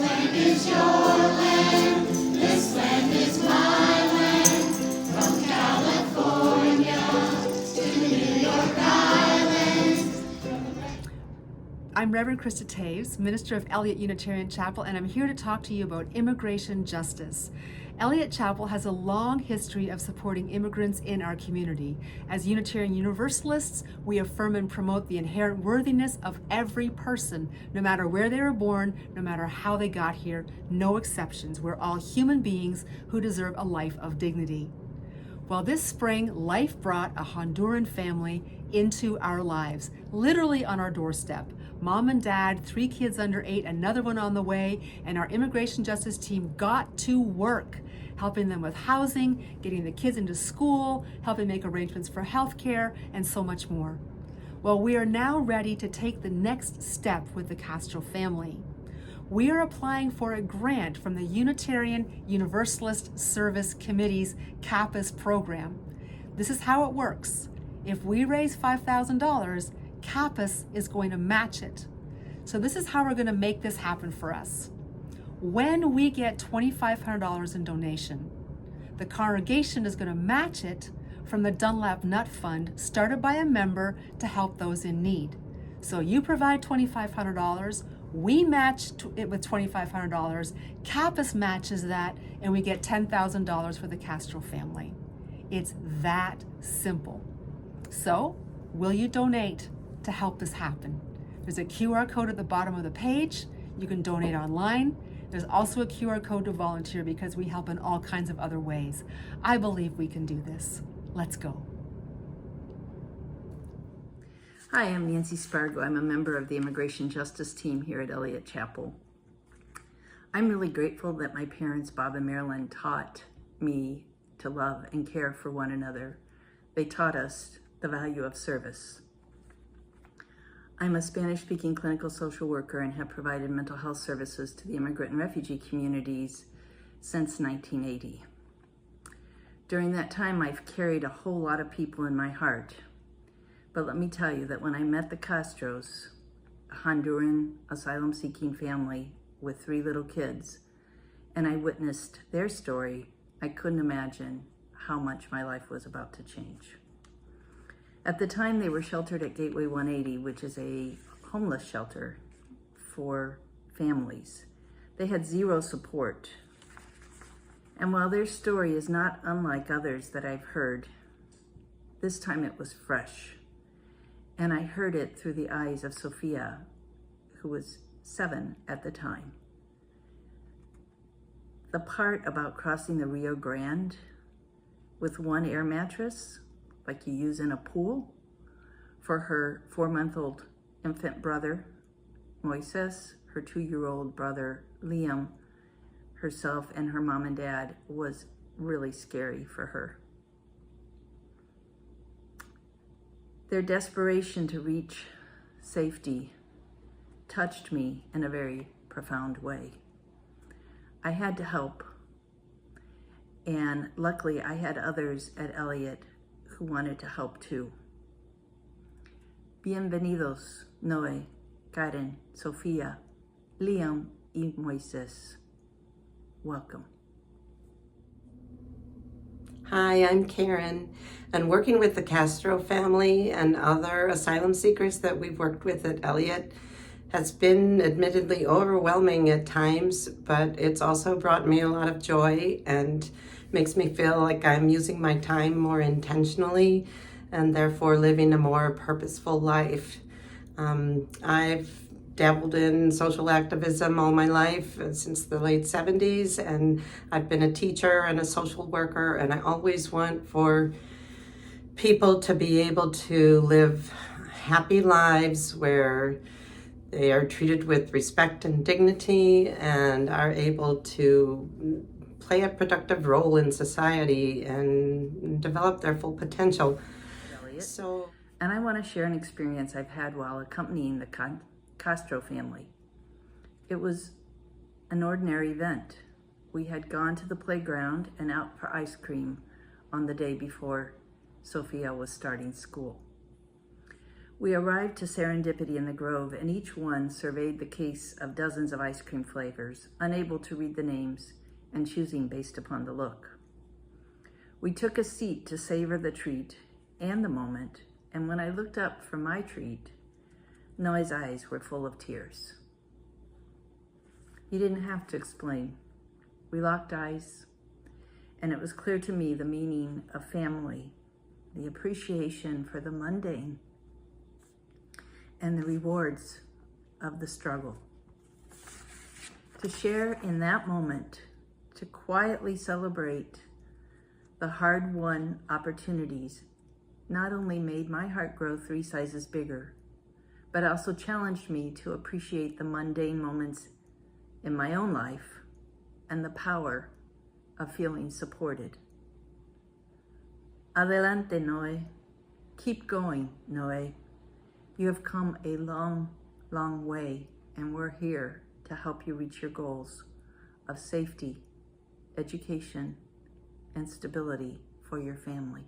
land is your land, this land is my land, from California to New York Island. I'm Reverend Krista Taves, minister of Eliot Unitarian Chapel, and I'm here to talk to you about immigration justice. Eliot Chapel has a long history of supporting immigrants in our community. As Unitarian Universalists, we affirm and promote the inherent worthiness of every person, no matter where they were born, no matter how they got here, no exceptions. We're all human beings who deserve a life of dignity. Well, this spring, life brought a Honduran family into our lives, literally on our doorstep. Mom and dad, 3 kids under 8, another one on the way, and our immigration justice team got to work, helping them with housing, getting the kids into school, helping make arrangements for health care, and so much more. Well, we are now ready to take the next step with the Castro family. We are applying for a grant from the Unitarian Universalist Service Committee's CAPAS program. This is how it works. If we raise $5,000, CAPAS is going to match it. So this is how we're going to make this happen for us. When we get $2,500 in donation, the congregation is going to match it from the Dunlap Nut Fund started by a member to help those in need. So you provide $2,500, we match it with $2,500, CAPAS matches that, and we get $10,000 for the Castro family. It's that simple. So, will you donate to help this happen? There's a QR code at the bottom of the page. You can donate online. There's also a QR code to volunteer because we help in all kinds of other ways. I believe we can do this. Let's go. Hi, I'm Nancy Spargo. I'm a member of the Immigration Justice Team here at Eliot Chapel. I'm really grateful that my parents, Bob and Marilyn, taught me to love and care for one another. They taught us the value of service. I'm a Spanish-speaking clinical social worker and have provided mental health services to the immigrant and refugee communities since 1980. During that time, I've carried a whole lot of people in my heart. But let me tell you that when I met the Castros, a Honduran asylum-seeking family with 3 little kids, and I witnessed their story, I couldn't imagine how much my life was about to change. At the time, they were sheltered at Gateway 180, which is a homeless shelter for families. They had 0 support. And while their story is not unlike others that I've heard, this time it was fresh. And I heard it through the eyes of Sophia, who was 7 at the time. The part about crossing the Rio Grande with 1 air mattress, like you use in a pool, for her 4-month-old infant brother, Moises, her 2-year-old brother, Liam, herself, and her mom and dad, was really scary for her. Their desperation to reach safety touched me in a very profound way. I had to help, and luckily I had others at Eliot who wanted to help too. Bienvenidos, Noe, Karen, Sofia, Liam, y Moises. Welcome. Hi, I'm Karen, and working with the Castro family and other asylum seekers that we've worked with at Eliot has been admittedly overwhelming at times, but it's also brought me a lot of joy and makes me feel like I'm using my time more intentionally and therefore living a more purposeful life. I've dabbled in social activism all my life since the late 70s, and I've been a teacher and a social worker, and I always want for people to be able to live happy lives where they are treated with respect and dignity and are able to play a productive role in society and develop their full potential. And I want to share an experience I've had while accompanying the Castro family. It was an ordinary event. We had gone to the playground and out for ice cream on the day before Sophia was starting school. We arrived to Serendipity in the Grove, and each one surveyed the case of dozens of ice cream flavors, unable to read the names and choosing based upon the look. We took a seat to savor the treat and the moment, and when I looked up for my treat, Noe's eyes were full of tears. He didn't have to explain. We locked eyes, and it was clear to me the meaning of family, the appreciation for the mundane, and the rewards of the struggle. To share in that moment, to quietly celebrate the hard-won opportunities, not only made my heart grow 3 sizes bigger, but also challenged me to appreciate the mundane moments in my own life and the power of feeling supported. Adelante, Noe. Keep going, Noe. You have come a long, long way, and we're here to help you reach your goals of safety, education, and stability for your family.